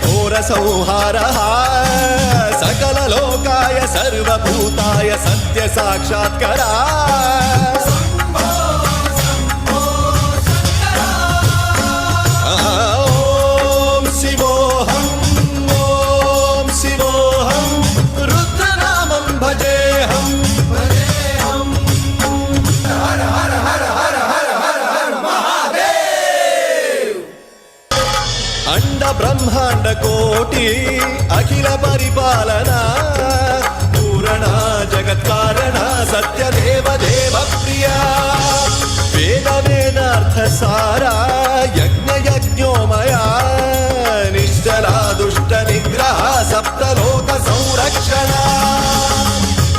घोर संहारः सकल लोकाय सर्वभूताय सत्य साक्षात्करा ओम शिवोऽहम् ओम शिवोऽहम् रुद्रनामं भजेऽहम् हर हर हर हर हर हर हर महादेव। अंड ब्रह्मांड कोटि अखिल परिपालना पूरणा जगत्कारणा सत्यदेव देव प्रिया वेद वेदार्थ सारा यज्ञ यज्ञोमया निश्चला दुष्ट निग्रह सप्तलोक संरक्षणा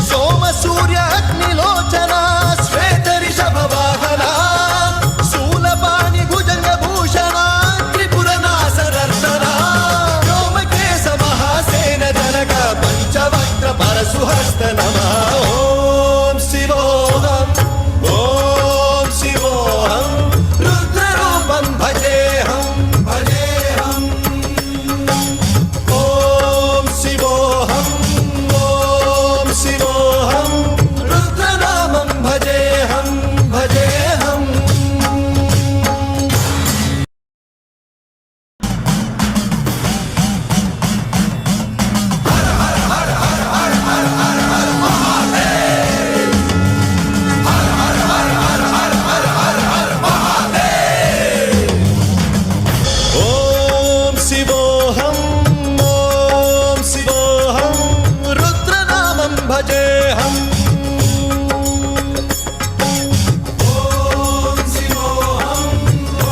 सोम सूर्य अग्निलोचना श्वेत ऋषभ वाहना शूलपाणि भुजंग भूषणा त्रिपुर नासनर्तना व्योमकेश महासेन जनक पंचवक्त्र परशुहस्त नमः। ओम शिवोऽहम् ओम शिवोऽहम् रुद्ररूपं भजेऽहम् भजेऽहम्। ओम शिवोऽहम् ओम शिवोऽहम् रुद्रनामं भजेऽहम् भजेऽहम्। ओम शिवोऽहम् ओम शिवोऽहम् रुद्रनामं भजेऽहम्। ओम शिवोऽहम्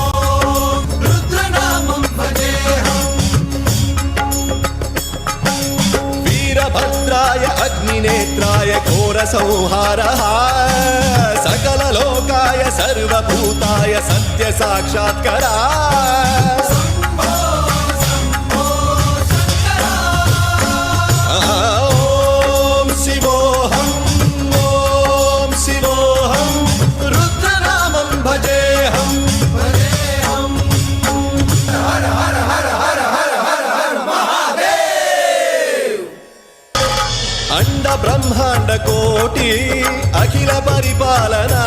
ओम रुद्रनामं भजेऽहम्। वीरभद्राय अग्निनेत्राय घोर संहारः सकल लोकाय सर्वभूताय सत्य साक्षात्करा ओम शिवोऽहम् ओम शिवोऽहम् रुद्रनामं भजेऽहम् भजेऽहम्। हर हर हर हर हर हर हर महादेव। अंड ब्रह्मांड कोटि अखिल परिपालना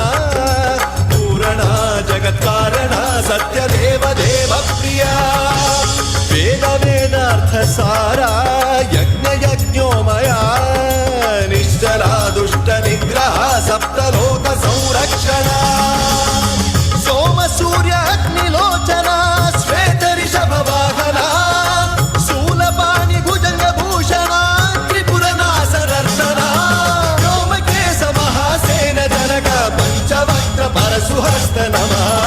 पूरणा जगत्कारणा सत्यदेव देव प्रिया वेद वेदार्थ सारा यज्ञ यज्ञोमया निश्चला दुष्ट निग्रह सप्तलोक संरक्षणा सोम सूर्य अग्निलोचना श्वेत ऋषभ वाहना शूलपाणि भुजंग भूषणा त्रिपुर नासनर्तना व्योमकेश महासेन जनक पंचवक्त्र परशुहस्त नमः।